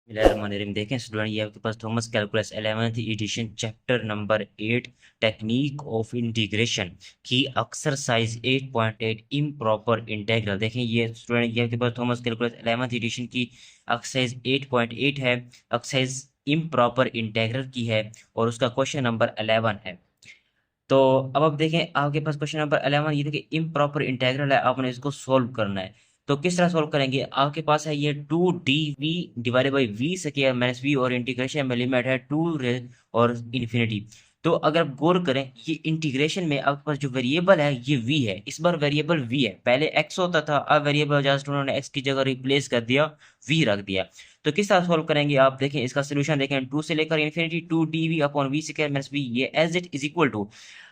बिस्मिल्लाहिर्रहमानिर्रहीम। देखें स्टूडेंट, ये आपके पास Thomas calculus 11th edition chapter number 8 technique of integration की एक्सरसाइज 8.8 इम्प्रॉपर इंटीग्रल। देखें ये स्टूडेंट, ये आपके पास थॉमस कैलकुलस 11th एडिशन की एक्सरसाइज 8.8 है। एक्सरसाइज इम्प्रॉपर इंटीग्रल की है और उसका क्वेश्चन नंबर 11 है। तो अब आप देखें आपके पास क्वेश्चन नंबर 11, ये देखिए इम्प्रॉपर इंटीग्रल है, आपने इसको सोल्व करना है। तो किस तरह सोल्व करेंगे? आपके पास है ये 2 dv divided by V square minus V, और इंटीग्रेशन में लिमिट है 2 और इन्फिनिटी। तो अगर आप गौर करें, ये इंटीग्रेशन में आपके पास जो वेरिएबल है ये v है। इस बार वेरिएबल v है, पहले x होता था, अब वेरिएबल जस्ट उन्होंने x की जगह रिप्लेस कर दिया, v रख दिया। तो किस तरह सोल्व करेंगे? आप देखें इसका सोल्यूशन देखें, 2 से लेकर infinity 2 dv upon V square minus V, ये as it is equal to.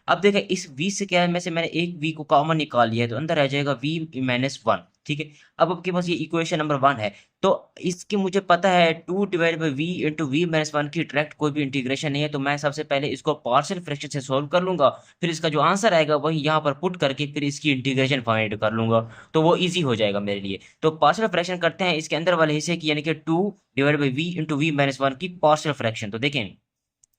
अब देखें इस v से क्या है, में से मैंने एक v को कॉमन निकाल लिया है, तो अंदर आ जाएगा v माइनस वन। ठीक है, अब आपके पास ये इक्वेशन नंबर 1 है। तो इसकी मुझे पता है 2 divide by V into V minus one की डायरेक्ट कोई भी इंटीग्रेशन नहीं है, तो मैं सबसे पहले इसको पार्शियल फ्रैक्शन से सॉल्व कर लूंगा, फिर इसका जो आंसर आएगा वही यहाँ पर पुट करके फिर इसकी इंटीग्रेशन फाइंड कर लूंगा, तो वो इजी हो जाएगा मेरे लिए। तो पार्शियल फ्रैक्शन करते हैं इसके अंदर वाले हिस्से की, यानी कि 2 divide by V into V minus one की पार्शियल फ्रैक्शन। तो देखें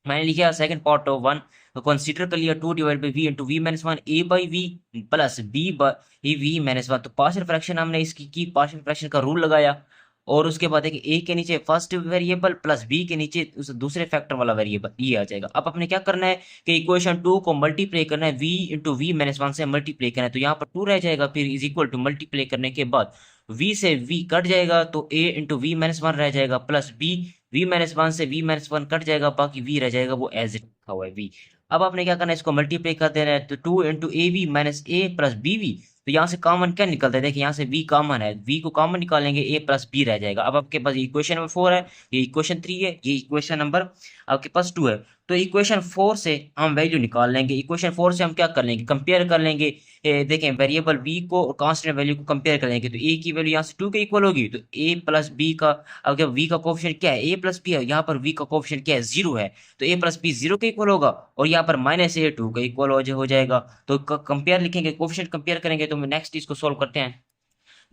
मैंने लिखा सेकंड पार्ट ऑफ 1, तो कंसीडर कर लिया 2 divide by V into V minus one, A by V plus B by V minus one. तो पार्शियल फ्रैक्शन हमने इसकी की, पार्शियल फ्रैक्शन का रूल लगाया, और उसके बाद है कि ए के नीचे फर्स्ट वेरिएबल प्लस बी के नीचे उस दूसरे फैक्टर वाला वेरिएबल, ये आ जाएगा। अब अपने क्या करना है कि इक्वेशन 2 को मल्टीप्लाई करना है, V into V minus one से मल्टीप्लाई करना है, तो यहाँ पर 2 रह जाएगा, फिर इज इक्वल टू मल्टीप्लाई करने के बाद v से v कट जाएगा, तो a into V minus one रह जाएगा, plus b v minus one से v माइनस वन कट जाएगा, बाकी v रह जाएगा वो एज इट लिखा हुआ है v। अब आपने क्या करना है, इसको मल्टीप्लाई कर देना है, तो 2 into A V minus A plus B V. तो यहाँ से कॉमन क्या निकलता है? देखिए यहाँ से v कॉमन है, v को कॉमन निकालेंगे, a प्लस b रह जाएगा। अब आपके पास इक्वेशन नंबर 4 है, ये इक्वेशन 3 है, ये इक्वेशन नंबर आपके पास 2 है। तो इक्वेशन 4 से हम वैल्यू निकाल लेंगे। इक्वेशन 4 से हम क्या कर लेंगे, कंपेयर कर लेंगे। देखें वेरिएबल v को और कांस्टेंट वैल्यू को कंपेयर कर लेंगे, तो a की वैल्यू यहाँ से 2 के इक्वल होगी, तो a प्लस b का, अब क्या v का कोफिशिएंट क्या है, a प्लस b है, यहाँ पर v का कोफिशिएंट क्या है, 0 है, तो a प्लस b 0 के इक्वल होगा, और यहाँ पर माइनस a 2 के इक्वल हो जाएगा। तो कंपेयर लिखेंगे, कोफिशिएंट कंपेयर करेंगे, तो नेक्स्ट इसको सोल्व करते हैं।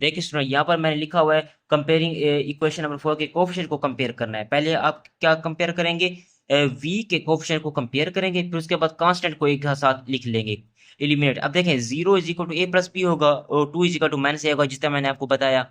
देखिए स्टूडेंट, यहाँ पर मैंने लिखा हुआ है कंपेयरिंग इक्वेशन नंबर 4 के कोफिशिएंट को कंपेयर करना है। पहले आप क्या कंपेयर करेंगे, v के कोफिशिएंट को कंपेयर करेंगे, फिर उसके बाद कांस्टेंट को एक साथ लिख लेंगे, एलिमिनेट। अब देखें 0 is equal to A plus B होगा, और 2 is equal to minus A होगा, जितना मैंने आपको बताया।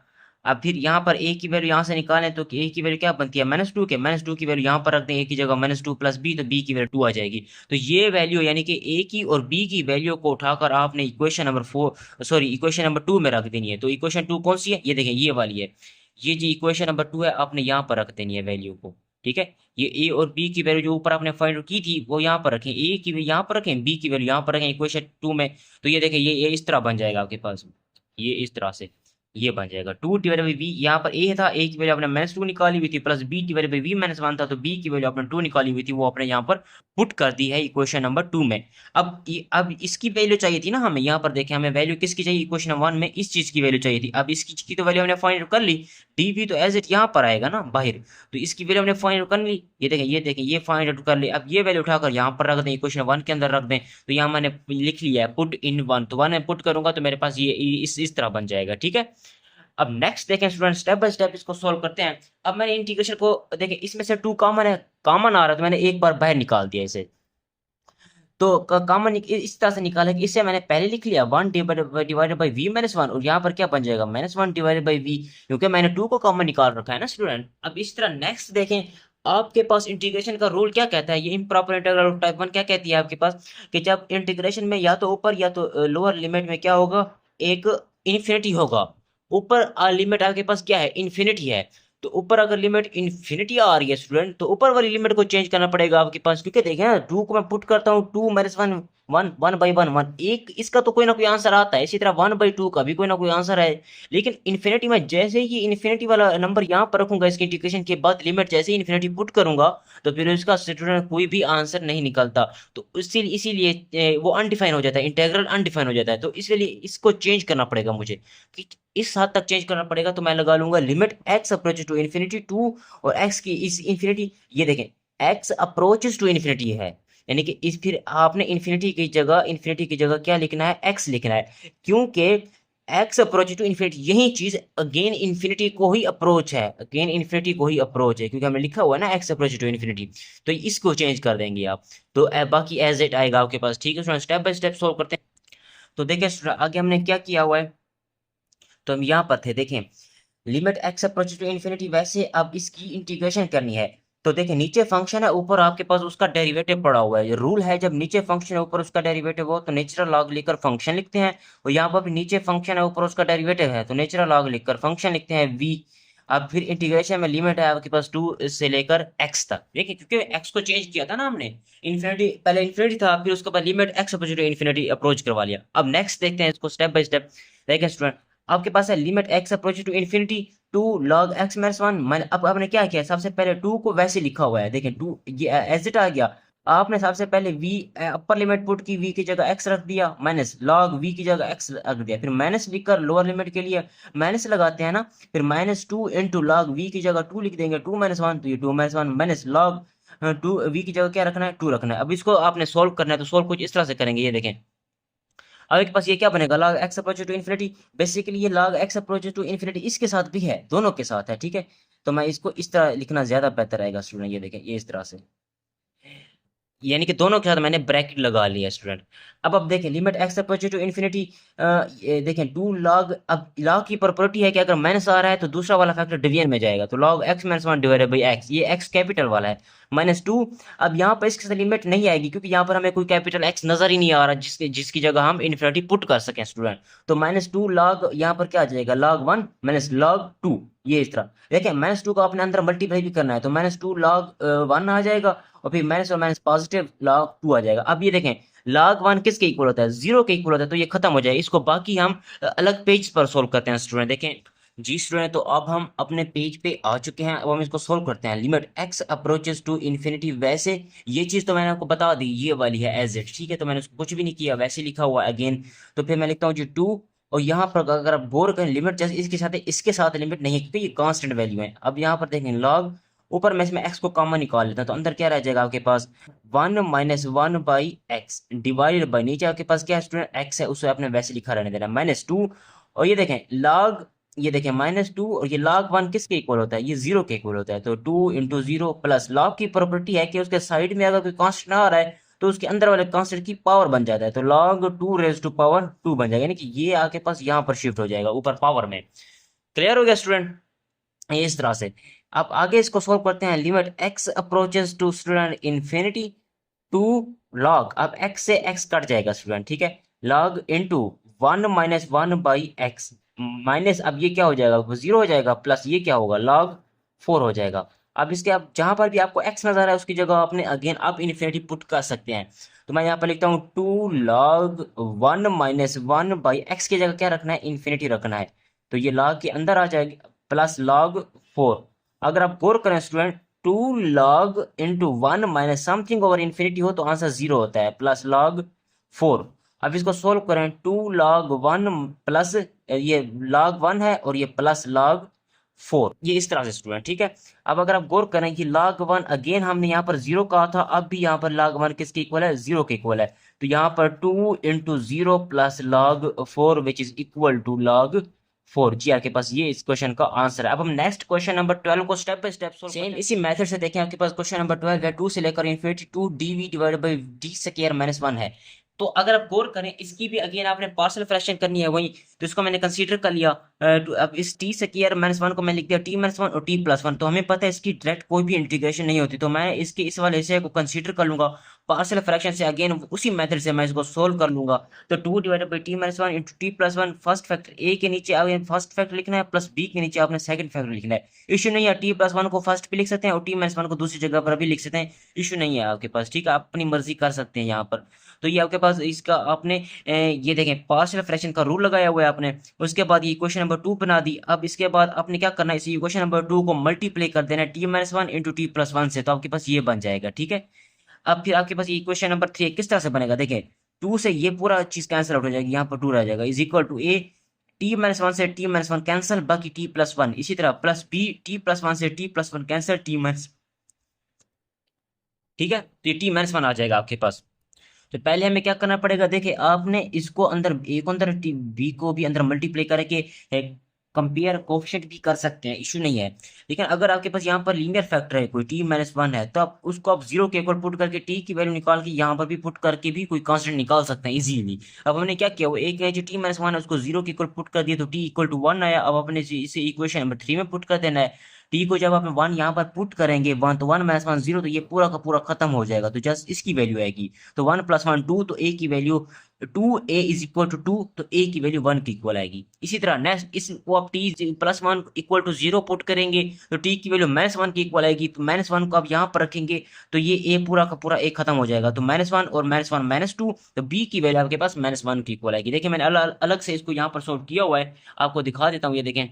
अब फिर यहाँ पर a की वैल्यू यहाँ से निकालें, तो a की वैल्यू क्या बनती है, माइनस टू के, माइनस टू की वैल्यू यहाँ पर रख दें, a की जगह माइनस टू प्लस बी, तो b की वैल्यू 2 आ जाएगी। तो ये वैल्यू यानी कि a की और b की वैल्यू को उठाकर आपने equation number 4, sorry equation number 2 में रख देनी है। तो इक्वेशन 2 कौन सी है, ये देखें ये वाली है, ये जो इक्वेशन नंबर 2 है आपने यहाँ पर रख देनी है वैल्यू को। ठीक है, ये ए और बी की वैल्यू जो ऊपर आपने फाइंड की थी वो यहाँ पर रखें, ए की वैल्यू यहाँ पर रखें, बी की वैल्यू यहाँ पर रखें इक्वेशन 2 में। तो ये देखें ये इस तरह बन जाएगा आपके पास, ये इस तरह से ये बन जाएगा 2 डिवाइड बाई वी। यहाँ पर ए था, ए की वैल्यू आपने माइनस 2 निकाली हुई थी, plus B divide by V minus 1 था, तो बी की वैल्यू आपने 2 निकाली हुई थी, वो आपने यहाँ पर पुट कर दी है इक्वेशन नंबर 2 में। अब इसकी वैल्यू चाहिए थी ना हमें, यहाँ पर देखें हमें वैल्यू किसकी चाहिए, इक्वेशन 1 में इस चीज की वैल्यू चाहिए थी। अब इस चीज की तो वैल्यू हमने फाइंड कर ली, डीवी तो एज इट यहाँ पर आएगा ना बाहर, तो इसकी वैल्यू हमने फाइंड कर ली। ये देखें ये फाइंड आउट कर ली। अब ये वैल्यू उठाकर यहाँ पर रख दें, इक्वेशन 1 के अंदर रख दें, तो यहाँ मैंने लिख लिया है पुट इन 1, तो 1 में पुट करूंगा तो मेरे पास ये इस तरह बन जाएगा। ठीक है, अब नेक्स्ट देखें स्टूडेंट, स्टेप बाय स्टेप इसको सॉल्व करते हैं। अब मैंने इंटीग्रेशन को देखें, इसमें से 2 कॉमन है, कॉमन आ रहा है, तो मैंने एक बार बाहर निकाल दिया इसे। तो कॉमन इस तरह से निकाला कि इससे मैंने पहले लिख लिया 1 divided by V minus one, और यहाँ पर क्या बन जाएगा माइनस 1 डिवाइडेड बाई वी, क्योंकि मैंने 2 को कॉमन निकाल रखा है ना स्टूडेंट। अब इस तरह नेक्स्ट देखें, आपके पास इंटीग्रेशन का रूल क्या कहता है, ये इम्प्रॉपर इंटीग्रल टाइप 1 क्या कहती है आपके पास, कि जब इंटीग्रेशन में या तो ऊपर या तो लोअर लिमिट में क्या होगा, एक इन्फिनिटी होगा। ऊपर लिमिट आपके पास क्या है, इन्फिनिटी है, तो ऊपर अगर लिमिट इन्फिनिटी आ रही है स्टूडेंट, तो ऊपर वाली लिमिट को चेंज करना पड़ेगा आपके पास, क्योंकि देखें ना 2 को मैं पुट करता हूँ, 2 minus one, one one by one one, एक इसका तो कोई ना कोई आंसर आता है, इसी तरह 1/2 का भी कोई ना कोई आंसर है। लेकिन इन्फिनिटी में जैसे ही इन्फिनिटी वाला नंबर यहाँ पर रखूंगा, इसकी इंटीग्रेशन के बाद लिमिट जैसे ही इन्फिनिटी पुट करूंगा, तो फिर उसका स्टूडेंट कोई भी आंसर नहीं निकलता। तो इसीलिए वो अनडिफाइन हो जाता है, इंटेग्रल अनडिफाइन हो जाता है, तो इसलिए इसको चेंज करना पड़ेगा मुझे। कि इस हद तक चेंज करना पड़ेगा, तो मैं लगा लूंगा limit x approach to infinity 2, और एक्स की इस इन्फिनिटी, ये देखें एक्स अप्रोचेस टू इन्फिनिटी है, यानी कि इस फिर आपने इन्फिनिटी की जगह क्या लिखना है, एक्स लिखना है, क्योंकि एक्स अप्रोच टू इन्फिनिटी, यही चीज अगेन इन्फिनिटी को ही अप्रोच है, अगेन इन्फिनिटी को ही अप्रोच है, क्योंकि हमने लिखा हुआ है ना एक्स अप्रोच टू इन्फिनिटी, तो इसको चेंज कर देंगे आप, तो बाकी एज इट आएगा आपके पास। ठीक है student, step by step solve करते हैं। तो देखिए स्टूडेंट आगे हमने क्या किया हुआ है, तो हम यहाँ पर थे, देखें limit x approach to infinity, वैसे अब इसकी इंटीग्रेशन करनी है। तो देखिए नीचे फंक्शन है, ऊपर आपके पास उसका डेरिवेटिव पड़ा हुआ है। ये रूल है, जब नीचे फंक्शन है ऊपर उसका डेरिवेटिव हो तो नेचुरल लॉग लिखकर फंक्शन लिखते हैं, और यहाँ पर भी नीचे फंक्शन है ऊपर उसका डेरिवेटिव है तो नेचुरल लॉग लिखकर फंक्शन लिखते हैं वी। अब फिर इंटीग्रेशन में लिमिट है आपके पास 2 से लेकर x तक, देखिए क्योंकि x को चेंज किया था ना हमने, इन्फिनिटी पहले इन्फिनिटी था, फिर उसके बाद limit x approach to infinity approach करवा लिया। अब नेक्स्ट देखते हैं इसको स्टेप बाय स्टेप। देखिए स्टूडेंट आपके पास है limit x approach to infinity 2 log x minus 1। मैंने अब आपने क्या किया, सबसे पहले 2 को वैसे लिखा हुआ है, देखें 2 ये एज इट आ गया। आपने सबसे पहले v अपर लिमिट पुट की, v की जगह x रख दिया, माइनस log v की जगह x रख दिया, फिर माइनस लिखकर लोअर लिमिट के लिए माइनस लगाते हैं ना, फिर माइनस 2 इंटू लॉग v की जगह 2 लिख देंगे, 2 माइनस 1 तो ये 2 माइनस 1 माइनस लॉग 2 v की जगह क्या रखना है, 2 रखना है। अब इसको आपने सोल्व करना है, तो सोल्व कुछ इस तरह से करेंगे, ये देखें अब आपके पास ये क्या बनेगा, log x approach to infinity. Basically ये log x approach to infinity इसके साथ भी है, दोनों के साथ है, ठीक है। तो मैं इसको इस तरह लिखना ज्यादा बेहतर रहेगा स्टूडेंट, ये देखें ये इस तरह से, यानी कि दोनों के साथ मैंने ब्रैकेट लगा लिया स्टूडेंट। अब देखें limit x approach to infinity, ये देखें 2 log, अब log की प्रॉपर्टी है कि अगर माइनस आ रहा है तो दूसरा वाला फैक्टर डिवीजन में जाएगा, तो log x minus 1 divided by x, ये x कैपिटल वाला है माइनस 2। अब यहाँ पर इसके साथ लिमिट नहीं आएगी क्योंकि यहाँ पर हमें कोई कैपिटल x नजर ही नहीं आ रहा जिसकी जगह हम इन्फिनिटी पुट कर सकें स्टूडेंट। तो माइनस 2 log यहाँ पर क्या आ जाएगा, log 1 माइनस log 2, ये इस तरह। देखिए माइनस 2 को अपने अंदर मल्टीप्लाई भी करना है, तो माइनस 2 log 1 आ जाएगा, और फिर माइनस और माइनस पॉजिटिव log 2 आ जाएगा। अब ये देखें log 1 किसके इक्वल होता है, 0 के इक्वल होता है, तो ये खत्म हो जाएगा। इसको बाकी हम अलग पेज पर सोल्व करते हैं स्टूडेंट। देखें जी स्टूडेंट, तो अब हम अपने पेज पे आ चुके हैं, अब हम इसको सोल्व करते हैं। Limit x approaches to infinity, वैसे ये चीज तो मैंने आपको बता दी, ये वाली है एज इट, ठीक है, तो मैंने उसको कुछ भी नहीं किया, वैसे लिखा हुआ अगेन। तो फिर मैं लिखता हूँ जी 2, और यहाँ पर अगर आप गौर करें लिमिट जैसे इसके साथ लिमिट नहीं है क्योंकि ये कांस्टेंट वैल्यू है। अब यहाँ पर देखें लॉग, ऊपर मैं इसमें x को कॉमन निकाल लेता हूँ, तो अंदर क्या रह जाएगा आपके पास 1 minus 1 by x divided by, नीचे आपके पास क्या है स्टूडेंट, x है, उसे आपने वैसे लिखा रहने देना माइनस 2। और ये देखें log, ये देखें माइनस 2, और ये log 1 किसके इक्वल होता है, ये 0 के इक्वल होता है, तो 2 इंटू 0 प्लस log की प्रॉपर्टी है कि उसके साइड में अगर कोई कांस्टेंट आ रहा है तो उसके अंदर वाले कांस्टेंट की पावर बन जाता है, तो log 2 रेज टू पावर 2 बन जाएगा, यानी कि ये आपके पास यहाँ पर शिफ्ट हो जाएगा ऊपर पावर में। क्लियर हो गया स्टूडेंट, ये इस तरह से। अब आगे इसको सोल्व करते हैं। Limit x approaches to student infinity 2 log, अब x से x कट जाएगा स्टूडेंट, ठीक है, log into 1 minus 1 by X, minus अब ये क्या हो जाएगा, 0 हो जाएगा, प्लस ये क्या होगा log 4 हो जाएगा। अब इसके आप जहां पर भी आपको x नजर है उसकी जगह आपने अगेन आप इन्फिनिटी पुट कर सकते हैं। तो मैं यहाँ पर लिखता हूँ 2 log 1 माइनस 1 बाई एक्स की जगह क्या रखना है, इन्फिनिटी रखना है, तो ये log के अंदर आ जाएगी, प्लस log 4। अगर आप गौर करें student 2 log into 1 minus something over infinity हो तो आंसर 0 होता है, प्लस log 4। अब इसको सोल्व करें 2 log 1 प्लस ये log 1 है और ये प्लस log 4, ये इस तरह से स्टूडेंट, ठीक है। अब अगर आप गौर करें कि log 1 अगेन हमने यहाँ पर 0 कहा था, अब भी यहाँ पर log 1 किसके इक्वल है, 0 के इक्वल है, तो यहाँ पर 2 into 0 plus log 4 which is equal to log 4। जी आपके पास ये इस क्वेश्चन का आंसर है। अब हम नेक्स्ट क्वेश्चन नंबर 12 को step by step solve same इसी मेथड से देखें। आपके पास क्वेश्चन नंबर 12 है 2 से लेकर infinity 2 D V divided by D square minus 1 है। तो अगर आप गौर करें इसकी भी अगेन आपने पार्शियल फ्रैक्शन करनी है वही, तो इसको मैंने कंसीडर कर लिया। अब इस टी स्क्वायर माइनस 1 को मैं लिख दिया टी माइनस 1 और टी प्लस 1, तो हमें पता है इसकी डायरेक्ट कोई भी इंटीग्रेशन नहीं होती, तो मैं इसके इस वाले हिस्से को कंसीडर कर लूंगा पार्शियल फ्रैक्शन से, अगेन उसी मेथड से मैं इसको सोल्व कर लूंगा। तो 2 divided by T minus 1 into T plus 1, first factor A के नीचे आपने फर्स्ट फैक्टर लिखना है, प्लस बी के नीचे आपने सेकंड फैक्टर लिखना है। इशू नहीं है, टी प्लस 1 को फर्स्ट पे लिख सकते हैं और टी माइनस 1 को दूसरी जगह पर भी लिख सकते हैं, इशू नहीं है आपके पास, ठीक है, आप अपनी मर्जी कर सकते हैं यहाँ पर। तो ये आपके पास इसका आपने ये देखें पार्शियल फ्रैक्शन का रूल लगाया हुआ है आपने। उसके बाद ये क्वेश्चन नंबर 2 बना दी। अब इसके बाद आपने क्या करना है, इसी क्वेश्चन नंबर 2 को मल्टीप्लाई कर देना है T minus 1 into T plus 1 से, तो आपके पास ये बन जाएगा, ठीक है। अब फिर आपके पास ये क्वेश्चन नंबर 3 किस तरह से बनेगा, देखें 2 से ये पूरा चीज कैंसिल आउट हो जाएगी, यहाँ पर 2 रह जाएगा, is equal to A T minus 1 से टी माइनस 1 कैंसिल, बाकी टी प्लस 1, इसी तरह प्लस बी टी प्लस 1 से T plus 1 cancel T minus, ठीक है, तो ये टी माइनस 1 आ जाएगा आपके पास। तो पहले हमें क्या करना पड़ेगा, देखिए आपने इसको अंदर ए को अंदर बी को भी अंदर मल्टीप्लाई करके कंपेयर कोफिशिएंट भी कर सकते हैं, इशू नहीं है। लेकिन अगर आपके पास यहाँ पर लीनियर फैक्टर है कोई t-1 है, तो आप उसको आप जीरो के इक्वल पुट करके टी की वैल्यू निकाल के यहाँ पर भी पुट करके भी कोई कांस्टेंट निकाल सकते हैं इजीली। अब हमने क्या किया, वो एक है जो t-1 है उसको जीरो के इक्वल पुट कर दिया तो t इक्वल टू 1 आया। अब अपने इसे इक्वेशन नंबर 3 में पुट कर देना है। टी को जब आप 1 यहाँ पर पुट करेंगे 1 तो 1 - 1 0, तो ये पूरा का पूरा खत्म हो जाएगा, तो जस्ट इसकी वैल्यू आएगी। तो 1 + 1 2, तो ए की value 2a is equal to 2, तो a की वैल्यू 1 की इक्वल आएगी। इसी तरह नेक्स्ट इसको आप t +1 इक्वल टू 0 पुट करेंगे तो t की वैल्यू -1 की इक्वल आएगी। तो -1 को आप यहाँ पर रखेंगे तो ये a पूरा का पूरा a खत्म हो जाएगा, तो -1 और -1 -2, तो b की वैल्यू आपके पास -1 की इक्वल आएगी। देखिए मैंने अलग अलग से इसको यहाँ पर सोल्व किया हुआ है, आपको दिखा देता हूँ। ये देखें,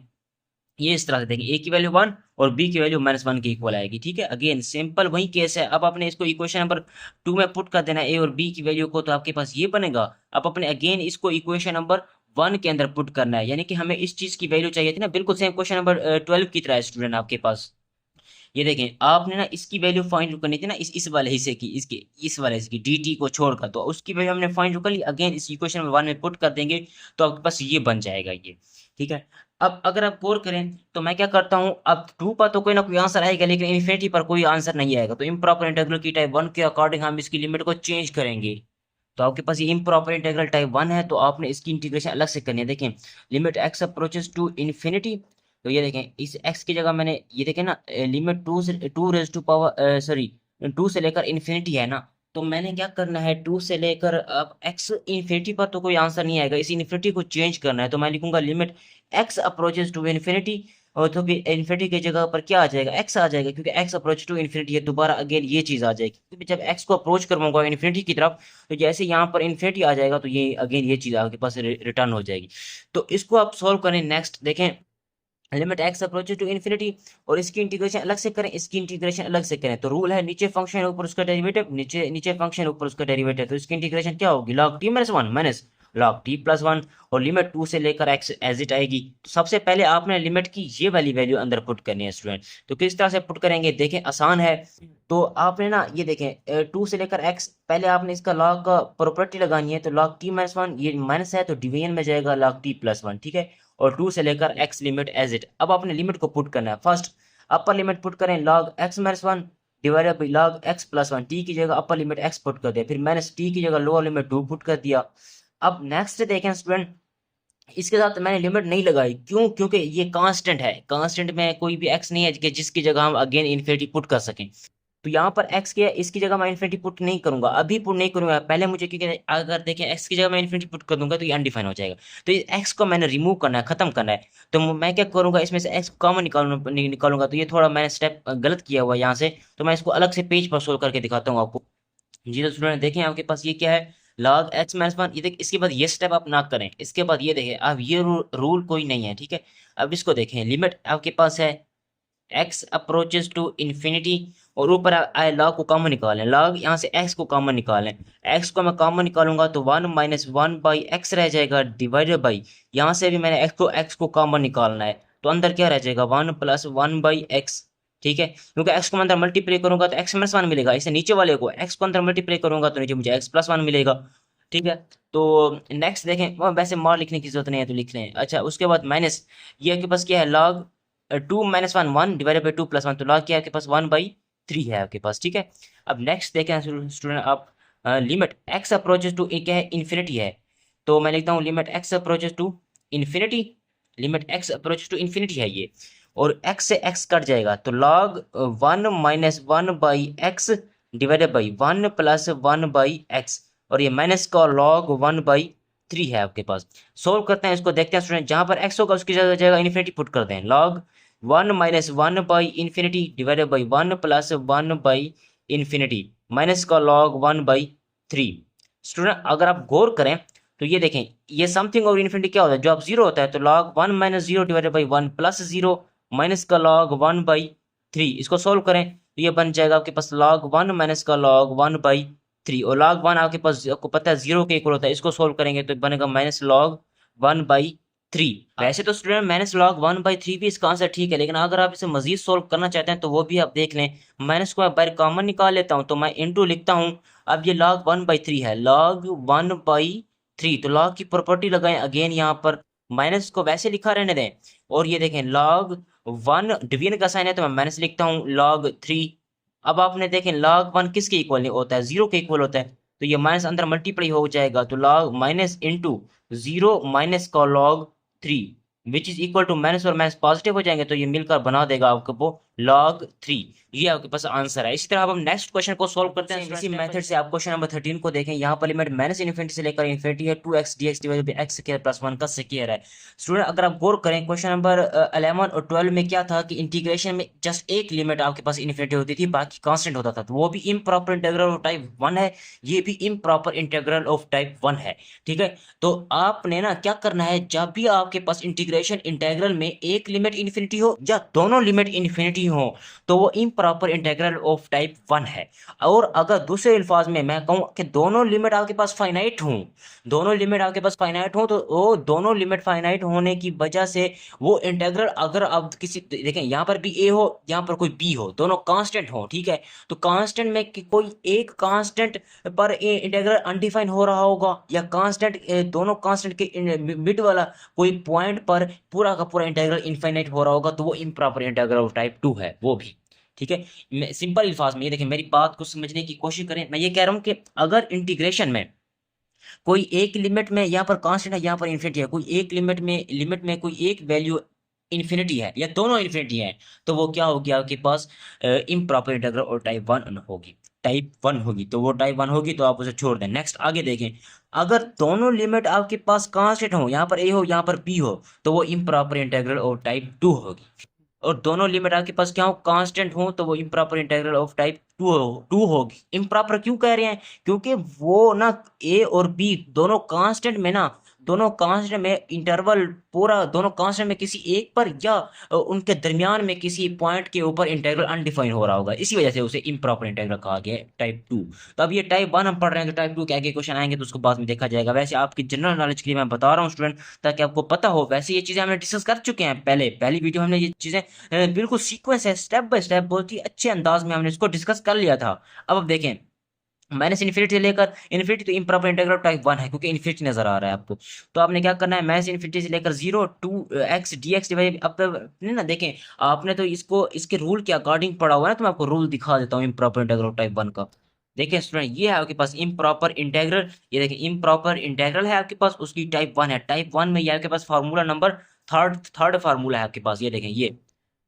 ये इस तरह से देखें, ए की वैल्यू 1 और बी की वैल्यू -1 की इक्वल आएगी। ठीक है, अगेन सिंपल वही केस है। अब आपने इसको इक्वेशन नंबर 2 में पुट कर देना है ए और बी की वैल्यू को, तो आपके पास ये बनेगा। अब अपने अगेन इसको इक्वेशन नंबर 1 के अंदर पुट करना है, यानी कि हमें इस चीज की वैल्यू चाहिए थी ना, बिल्कुल सेम क्वेश्चन नंबर 12 की तरह स्टूडेंट आपके पास। ये देखें, आपने ना इसकी वैल्यू फाइंड करनी थी ना, इस वाले हिस्से की, इसके इस वाले हिस्से की dt को छोड़कर, तो उसकी वैल्यू हमने फाइंड कर ली। अगेन इस इक्वेशन में 1 में पुट कर देंगे तो आपके पास ये बन जाएगा ये। ठीक है, अब अगर आप गौर करें तो मैं क्या करता हूं, अब 2 पर तो कोई ना कोई आंसर आएगा, लेकिन इन्फिनिटी पर कोई आंसर नहीं आएगा, तो इम्प्रॉपर इंटीग्रल की टाइप 1 के अकॉर्डिंग हम इसकी लिमिट को चेंज करेंगे। तो आपके पास ये इम्प्रॉपर इंटीग्रल टाइप 1 है, तो आपने इसकी इंटीग्रेशन अलग से करनी है। देखें, limit x approaches to infinity, तो ये देखें इस x की जगह मैंने ये देखें ना, लिमिट 2 से 2 रेज टू पावर सॉरी 2 से लेकर इन्फिनिटी है ना, तो मैंने क्या करना है 2 से लेकर अब x इन्फिनिटी पर तो कोई आंसर नहीं आएगा, इस इन्फिनिटी को चेंज करना है। तो मैं लिखूंगा limit x approaches to infinity, और तो फिर इन्फिनिटी की जगह पर क्या आ जाएगा, x आ जाएगा, क्योंकि x अप्रोच टू इन्फिनिटी है। दोबारा अगेन ये चीज आ जाएगी, क्योंकि जब x को अप्रोच करवाऊंगा इन्फिनिटी की तरफ, तो जैसे यहाँ पर इन्फिनिटी आ जाएगा तो ये अगेन ये चीज आपके पास रिटर्न हो जाएगी। तो इसको आप सोल्व करें। नेक्स्ट देखें, limit x approaches to infinity, और इसकी इंटीग्रेशन अलग से करें, इसकी इंटीग्रेशन अलग से करें। तो रूल है नीचे फंक्शन ऊपर उसका डेरिवेटिव, नीचे नीचे फंक्शन ऊपर उसका डेरिवेटिव, तो इसकी इंटीग्रेशन क्या होगी, log t - 1 minus log t + 1, और लिमिट 2 से लेकर x एज इट आएगी। तो सबसे पहले आपने लिमिट की ये वाली वैल्यू अंदर पुट करनी है स्टूडेंट। तो किस तरह से पुट करेंगे, देखें आसान है। तो आपने ना ये देखें 2 से लेकर x, पहले आपने इसका log का प्रॉपर्टी लगानी है, तो log t - 1, ये माइनस है तो डिवीजन में जाएगा log t + 1। ठीक है, और 2 से लेकर x लिमिट एज इट। अब आपने लिमिट को पुट करना है, फर्स्ट अपर लिमिट पुट करें log x - 1 divided by log x + 1, t की जगह अपर लिमिट x पुट कर दिया, फिर माइनस t की जगह लोअर लिमिट 2 पुट कर दिया। अब नेक्स्ट देखें स्टूडेंट, इसके साथ मैंने लिमिट नहीं लगाई, क्यों, क्योंकि ये कांस्टेंट है, कांस्टेंट में कोई भी x नहीं है कि जिसकी जगह हम अगेन इन्फिनिटी पुट कर सकें। तो यहाँ पर x के इसकी जगह मैं इन्फिनिटी पुट नहीं करूंगा, अभी पुट नहीं करूंगा पहले मुझे, क्योंकि अगर देखें x की जगह मैं इन्फिनिटी पुट कर दूंगा तो ये अनडिफाइन हो जाएगा। तो इस x को मैंने रिमूव करना है, खत्म करना है। तो मैं क्या करूंगा, इसमें से x कॉमन निकालूंगा। तो ये थोड़ा मैंने स्टेप गलत किया हुआ है यहाँ से, तो मैं इसको अलग से पेज पर सोल्व करके दिखाता हूँ आपको। जी तो स्टूडेंट देखें, आपके पास ये क्या है, log x - 1, ये देख, इसके बाद ये स्टेप आप ना करें। इसके बाद ये देखें, अब ये रूल कोई नहीं है। ठीक है, अब इसको देखें, लिमिट आपके पास है x अप्रोचेस टू इन्फिनिटी, और ऊपर आए log को कॉमन निकालें, log यहाँ से x को कॉमन निकालें। x को मैं कॉमन निकालूंगा तो 1 - 1/x रह जाएगा, डिवाइडेड बाई, यहाँ से भी मैंने x को कॉमन निकालना है, तो अंदर क्या रह जाएगा 1 + 1/x। ठीक है, क्योंकि x को मैं अंदर मल्टीप्लाई करूंगा तो x - 1 मिलेगा, इसे नीचे वाले को x को अंदर मल्टीप्लाई करूंगा तो नीचे मुझे x + 1 मिलेगा। ठीक है, तो नेक्स्ट देखें, वैसे मार लिखने की जरूरत नहीं है तो लिख लें। अच्छा, उसके बाद माइनस, ये आपके पास क्या है, log 2 - 1 1 डिवाइडेड बाई 2 + 1, तो log क्या है आपके पास 1/3 है आपके पास। ठीक है, अब नेक्स्ट देखें स्टूडेंट आप, लिमिट x अप्रोचेस टू क्या है, इन्फिनिटी है। तो मैं लिखता हूँ limit x approaches to infinity, limit x approaches to infinity है ये, और x से x कट जाएगा, तो log 1 - 1/x divided by 1 + 1/x, और ये माइनस का log 1/3 है आपके पास। सोल्व करते हैं इसको, देखते हैं स्टूडेंट, जहां पर x होगा उसकी जगह इन्फिनिटी पुट कर दें, log 1 - 1/इन्फिनिटी डिवाइडेड बाई 1 + 1/इन्फिनिटी, माइनस का log 1/3। स्टूडेंट अगर आप गौर करें तो ये देखें, ये समथिंग और इन्फिनिटी क्या होता है, जो आप जीरो होता है, तो log 1 - 0 डिवाइडेड बाई 1 + 0 माइनस का log 1/3। इसको सोल्व करें तो ये बन जाएगा आपके पास log 1 माइनस का log 1/3, और log 1 आपके पास आपको पता है 0 के इक्वल होता है, इसको सोल्व करेंगे तो बनेगा -log 1/3। 3। वैसे तो स्टूडेंट माइनस लॉग 1/3 भी इसका आंसर ठीक है, लेकिन अगर आप इसे मजीद सोल्व करना चाहते हैं तो वो भी आप देख लें। माइनस को मैं बाहर कॉमन निकाल लेता हूँ, तो मैं इंटू लिखता हूँ। अब ये लॉग 1/3 है, लॉग 1/3, तो लॉग की प्रॉपर्टी लगाएं अगेन यहाँ पर। माइनस को वैसे लिखा रहने दें, और ये देखें लॉग 1 डिवीजन का साइन है तो मैं माइनस लिखता हूँ लॉग 3। अब आपने देखें लॉग 1 किसके इक्वल नहीं होता है, 0 के इक्वल होता है, तो ये माइनस अंदर मल्टीप्लाई हो जाएगा, तो लॉग माइनस इंटू 0 माइनस का log 3 which is equal to minus और माइनस पॉजिटिव हो जाएंगे, तो ये मिलकर बना देगा आपको वो लॉग 3। ये आपके पास आंसर है। इसी तरह अब हम नेक्स्ट क्वेश्चन को सॉल्व करते हैं इसी मेथड से। आप क्वेश्चन नंबर 13 को देखें, यहाँ पर लिमिट माइनस इन्फिनिटी से लेकर इन्फिनिटी है, 2x dx divided by x square plus 1 का स्क्वायर है। स्टूडेंट अगर आप गौर करें क्वेश्चन नंबर 11 और 12 में क्या था कि इंटीग्रेशन में जस्ट एक लिमिट आपके पास इन्फिनिटी होती थी, बाकी कांस्टेंट होता था, तो वो भी इम्प्रॉपर इंटीग्रल ऑफ टाइप 1 है, ये भी इम्प्रॉपर इंटीग्रल ऑफ टाइप 1 है। ठीक है, तो आपने ना क्या करना है, जब भी आपके पास इंटीग्रेशन इंटीग्रल में एक लिमिट इन्फिनिटी हो या दोनों लिमिट इन्फिनिटी हो, तो वो इम्प्रॉपर इंटीग्रल ऑफ टाइप 1 है। और अगर दूसरे अल्फाज में मैं कहूँ कि दोनों लिमिट आपके पास फाइनाइट हों, दोनों लिमिट आपके पास फाइनाइट हो, तो वो दोनों लिमिट फाइनाइट होने की वजह से वो इंटीग्रल, अगर आप किसी देखें यहाँ पर भी ए हो यहाँ पर कोई बी हो, दोनों कांस्टेंट हो, ठीक है, तो कांस्टेंट में कोई एक कांस्टेंट पर इंटीग्रल अनडिफाइन हो रहा होगा, या कांस्टेंट दोनों कांस्टेंट के मिड वाला कोई पॉइंट पर पूरा का पूरा इंटीग्रल इनफाइनाइट हो रहा होगा, तो वो इम्प्रॉपर इंटीग्रल ऑफ टाइप 2 है वो भी। ठीक है, सिंपल अल्फाज में ये देखें, मेरी बात को समझने की कोशिश करें। मैं ये कह रहा हूं कि अगर इंटीग्रेशन में कोई एक लिमिट में यहाँ पर कांस्टेंट है, यहाँ पर इन्फिनिटी है, कोई एक लिमिट में कोई एक वैल्यू इन्फिनिटी है या दोनों इन्फिनिटी है, तो वो क्या होगी आपके पास, इम्प्रॉपर इंटीग्रल और टाइप 1 होगी, टाइप 1 होगी, तो वो टाइप 1 होगी, तो आप उसे छोड़ दें। नेक्स्ट आगे देखें, अगर दोनों लिमिट आपके पास कांस्टेंट हो, यहाँ पर ए हो यहाँ पर बी हो, तो वो इम्प्रॉपर इंटीग्रल और टाइप 2 होगी। और दोनों लिमिट आपके पास क्या हो, कांस्टेंट हो, तो वो इम्प्रॉपर इंटीग्रल ऑफ टाइप 2 होगी। इम्प्रॉपर क्यों कह रहे हैं, क्योंकि वो ना ए और बी दोनों कांस्टेंट में ना, दोनों कांस्टेंट में इंटरवल पूरा, दोनों कांस्टेंट में किसी एक पर या उनके दरमियान में किसी पॉइंट के ऊपर इंटीग्रल अनडिफाइन हो रहा होगा, इसी वजह से उसे इम्प्रॉपर इंटीग्रल कहा गया है टाइप 2। तो अब ये टाइप 1 हम पढ़ रहे हैं, तो टाइप 2 के आगे क्वेश्चन आएंगे तो उसको बाद में देखा जाएगा। वैसे आपकी जनरल नॉलेज के लिए मैं बता रहा हूँ स्टूडेंट, ताकि आपको पता हो। वैसे ये चीज़ें हमने डिस्कस कर चुके हैं पहले, पहली वीडियो हमने ये चीज़ें बिल्कुल सीक्वेंस है, स्टेप बाय स्टेप, बहुत ही अच्छे अंदाज में हमने इसको डिस्कस कर लिया था। अब देखें, माइनस इन्फिनिटी से लेकर इन्फिनिटी, तो इम्प्रॉपर इंटीग्रल टाइप 1 है क्योंकि इन्फिनिटी नजर आ रहा है आपको। तो आपने क्या करना है, माइनस इन्फिनिटी से लेकर 0 टू x dx डिवाइड, अब ना देखें, आपने तो इसको इसके रूल के अकॉर्डिंग पढ़ा हुआ है, तो मैं आपको रूल दिखा देता हूँ इम्प्रॉपर इंटीग्रल टाइप 1 का। देखिए स्टूडेंट, ये है आपके पास इम्प्रॉपर इंटीग्रल, ये देखिए इम्प्रॉपर इंटीग्रल है आपके पास, उसकी टाइप 1 है। टाइप 1 में ये आपके पास फार्मूला नंबर थर्ड फार्मूला है आपके पास, ये देखें,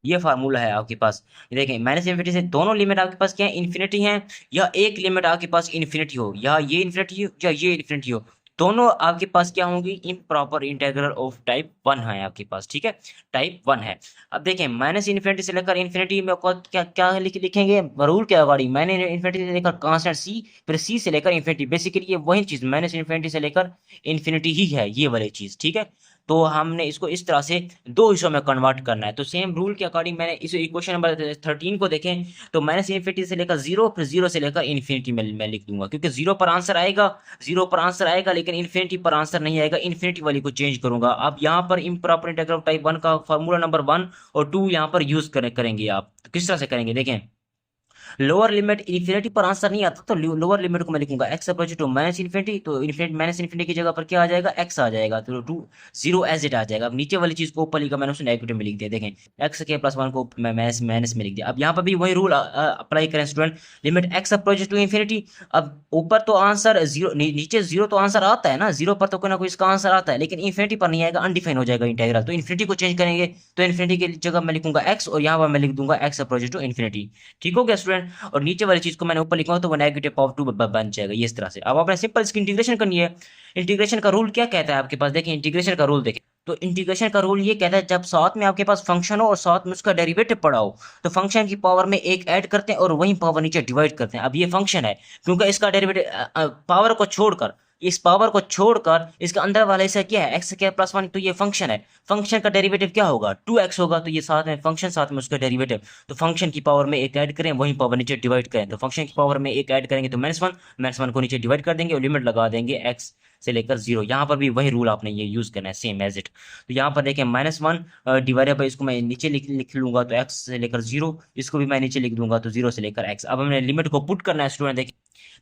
ये फार्मूला है आपके पास। ये देखें, माइनस इन्फिनिटी से दोनों लिमिट आपके पास क्या है, इन्फिनिटी है, या एक लिमिट आपके पास इन्फिनिटी हो, या ये इन्फिनिटी हो या ये इन्फिनिटी हो, दोनों आपके पास क्या होंगी, इम्प्रॉपर इंटीग्रल ऑफ टाइप 1 है आपके पास। ठीक है, टाइप 1 है। अब देखें, माइनस इन्फिनिटी से लेकर इन्फिनिटी में क्या क्या लिखेंगे रूल के अकॉर्डिंग, माइनस इन्फिनिटी से लेकर कांस्टेंट सी, फिर सी से लेकर इन्फिनिटी, बेसिकली ये वही चीज माइनस इन्फिनिटी से लेकर इन्फिनिटी ही है, ये वाली चीज। ठीक है, तो हमने इसको इस तरह से दो हिस्सों में कन्वर्ट करना है। तो सेम रूल के अकॉर्डिंग मैंने इस इक्वेशन नंबर 13 को देखें, तो माइनस इन्फिनिटी से लेकर 0, फिर 0 से लेकर इन्फिनिटी में मैं लिख दूंगा, क्योंकि 0 पर आंसर आएगा, 0 पर आंसर आएगा, लेकिन इन्फिनिटी पर आंसर नहीं आएगा, इन्फिनिटी वाली को चेंज करूंगा। अब यहाँ पर इम्प्रॉपर इंटीग्रल टाइप 1 का फार्मूला नंबर 1 और 2 यहाँ पर यूज करेंगे आप। तो किस तरह से करेंगे देखें, लोअर लिमिट इन्फिनिटी पर आंसर नहीं आता, तो लोअर लिमिट को मैं लिखूंगा x approach to minus infinity, तो इन्फिनिटी माइनस इन्फिनिटी की जगह पर क्या आ जाएगा, एक्स आ जाएगा, तो 0 एज इट आ जाएगा। अब नीचे वाली चीज को ऊपर लिखा मैंने, उसे नेगेटिव में लिख दिया। देखें, एक्स के प्लस 1 को माइनस माइनस में लिख दिया। अब यहाँ पर भी वही रूल अप्लाई करें student, limit x approach to infinity. अब ऊपर तो आंसर 0, नीचे 0 तो आंसर आता है ना, 0 पर तो कोई ना कोई इसका आंसर आता है, लेकिन इन्फिनिटी पर नहीं आएगा, अनडिफाइन हो जाएगा इंटीग्रल, तो इन्फिनिटी को चेंज करेंगे, तो इन्फिनिटी की जगह मैं लिखूंगा एक्स, और यहाँ पर मैं लिख दूंगा एक्स अप्रोच टू इन्फिनिटी। ठीक हो गया स्टूडेंट, और नीचे वाली चीज को मैंने ऊपर लिखा हो तो वो नेगेटिव पावर 2 बन जाएगा, ये इस तरह से। अब आपने सिंपल इसकी इंटीग्रेशन करनी है। इंटीग्रेशन का रूल क्या कहता है आपके पास, देखिए इंटीग्रेशन का रूल देखें, तो इंटीग्रेशन का रूल ये कहता है, जब साथ में आपके पास फंक्शन हो और साथ में उसका डेरिवेटिव पड़ा हो, तो फंक्शन की पावर में एक ऐड करते हैं और वही पावर नीचे डिवाइड करते हैं। अब ये फंक्शन है, क्योंकि इसका डेरिवेटिव पावर को छोड़कर, इस पावर को छोड़कर इसका अंदर वाला हिस्सा क्या है, एक्स के प्लस 1, तो ये फंक्शन है, फंक्शन का डेरिवेटिव क्या होगा, 2x होगा, तो ये साथ में फंक्शन, साथ में उसका डेरिवेटिव, तो फंक्शन की पावर में एक ऐड करें, वही पावर नीचे डिवाइड करें, तो फंक्शन की पावर में एक ऐड करेंगे तो -1 को नीचे डिवाइड कर देंगे और लिमिट लगा देंगे x से लेकर 0। यहाँ पर भी वही रूल आपने ये यूज़ करना है, सेम एज इट। तो यहाँ पर देखें -1 डिवाइडेड बाई, इसको मैं नीचे लिख लूंगा तो x से लेकर 0, इसको भी मैं नीचे लिख दूंगा तो 0 से लेकर x। अब हमने लिमिट को पुट करना है स्टूडेंट।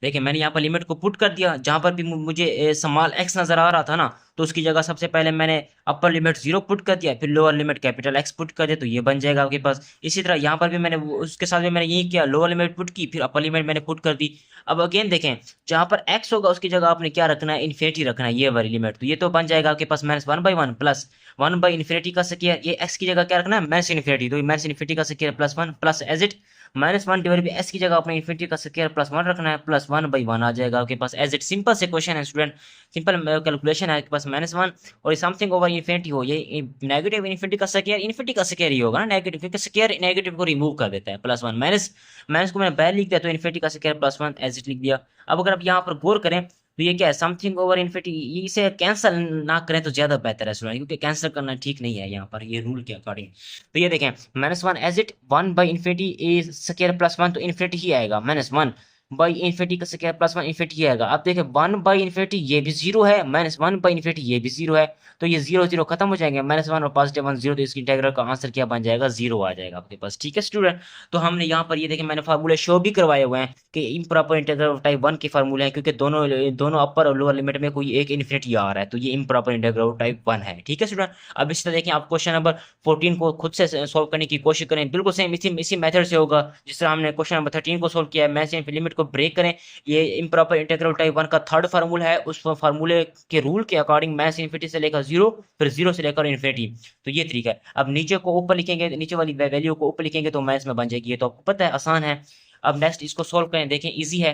देखिए मैंने यहाँ पर लिमिट को पुट कर दिया, जहाँ पर भी मुझे स्मॉल x नजर आ रहा था ना, तो उसकी जगह सबसे पहले मैंने अपर लिमिट 0 पुट कर दिया, फिर lower limit capital X put कर दिया, तो ये बन जाएगा आपके पास। इसी तरह यहाँ पर भी मैंने उसके साथ में मैंने यही किया, लोअर लिमिट पुट की, फिर अपर लिमिट मैंने पुट कर दी। अब अगेन देखें, जहाँ पर x होगा उसकी जगह आपने क्या रखना है, इन्फिनिटी रखना है, ये वाली लिमिट। तो ये तो बन जाएगा आपके पास -1/1 प्लस 1/इन्फिनिटी का स्क्वायर। ये x की जगह क्या रखना है, माइनस इन्फिनिटी, तो माइनस इन्फिनिटी का square +1 plus as it -1 divide by s की जगह अपने इन्फिनिटी का स्क्वायर +1 रखना है, +1/1 आ जाएगा आपके पास एज इट। सिंपल से क्वेश्चन है स्टूडेंट, सिंपल कैलकुलेशन है आपके पास। -1 और समथिंग ओवर इन्फिनिटी हो, ये नेगेटिव इन्फिनिटी का स्क्वायर इन्फिनिटी का स्क्वायर ही होगा ना, नेगेटिव, क्योंकि स्क्वायर नेगेटिव को रिमूव कर देता है। +1 माइनस को मैंने बाहर लिख दिया, तो इन्फिनिटी का स्क्वायर +1 एज इट लिख दिया। अब अगर आप यहाँ पर गौर करें तो ये क्या है, समथिंग ओवर इन्फिनिटी, इसे कैंसिल ना करें तो ज्यादा बेहतर है स्टूडेंट, क्योंकि कैंसिल करना ठीक नहीं है यहाँ पर ये रूल के अकॉर्डिंग। तो ये देखें -1 एज इट 1/इन्फिनिटी ए स्क्वायर +1, तो इन्फिनिटी ही आएगा, -1/इन्फिनिटी का स्क्वायर +1 इन्फिनिटी ही आएगा। अब देखें 1/इन्फिनिटी ये भी 0 है, -1/इन्फिनिटी ये भी 0 है, तो ये 0 0 खत्म हो जाएंगे, -1 और +1 0, तो इसकी इंटीग्रल का आंसर क्या बन जाएगा, 0 आ जाएगा आपके पास। ठीक है स्टूडेंट, तो हमने यहाँ पर ये देखें मैंने फार्मूले शो भी करवाए हुए हैं कि इम्प्रॉपर इंटीग्रल ऑफ टाइप 1 के फार्मूले हैं, क्योंकि दोनों दोनों अपर और लोअर लिमिट में कोई एक इन्फिनिटी आ रहा है, तो ये इम्प्रॉपर इंटीग्रल ऑफ टाइप 1 है। ठीक है स्टूडेंट, अब इस तरह देखें, आप क्वेश्चन नंबर 14 को खुद से सोल्व करने की कोशिश करें, बिल्कुल सेम इसी मेथड से होगा जिस तरह हमने क्वेश्चन नंबर 13 को सोल्व किया है। मैच लिमिट को ब्रेक करें, ये इम्प्रॉपर इंटीग्रल टाइप 1 का थर्ड फार्मूला है, उस फार्मूले के रूल के अकॉर्डिंग मैच इन्फिनिटी से लेकर 0, फिर 0 से लेकर इन्फिनिटी, तो ये तरीका है। अब नीचे को ऊपर लिखेंगे, नीचे वाली वैल्यू को ऊपर लिखेंगे तो मैथ्स में बन जाएगी, ये तो आपको पता है, आसान है। अब नेक्स्ट इसको सोल्व करें, देखें इजी है,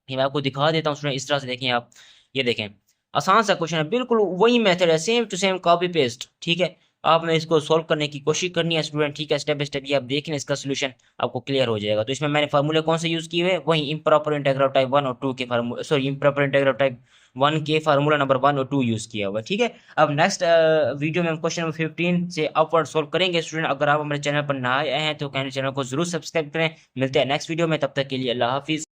ये मैं आपको दिखा देता हूँ स्टूडेंट। इस तरह से देखें आप, ये देखें आसान सा क्वेश्चन है, बिल्कुल वही मेथड है, same to same copy paste. ठीक है, आपने इसको सॉल्व करने की कोशिश करनी है स्टूडेंट। ठीक है, स्टेप बाय स्टेप ये आप देखें, इसका सोल्यूशन आपको क्लियर हो जाएगा। तो इसमें मैंने फार्मूले कौन से यूज किए हुए, वही इम्प्रॉपर इंटीग्रल टाइप 1 और 2 के फार्मूले, सॉरी इम्प्रॉपर इंटीग्रल टाइप 1 के फार्मूला नंबर 1 और 2 यूज किया हुआ है। ठीक है, अब नेक्स्ट वीडियो में हम क्वेश्चन नंबर 15 से अपवर्ड सॉल्व करेंगे स्टूडेंट। अगर आप हमारे चैनल पर नए आए हैं तो चैनल को जरूर सब्सक्राइब करें। मिलते हैं नेक्स्ट वीडियो में, तब तक के लिए अल्लाह हाफिज।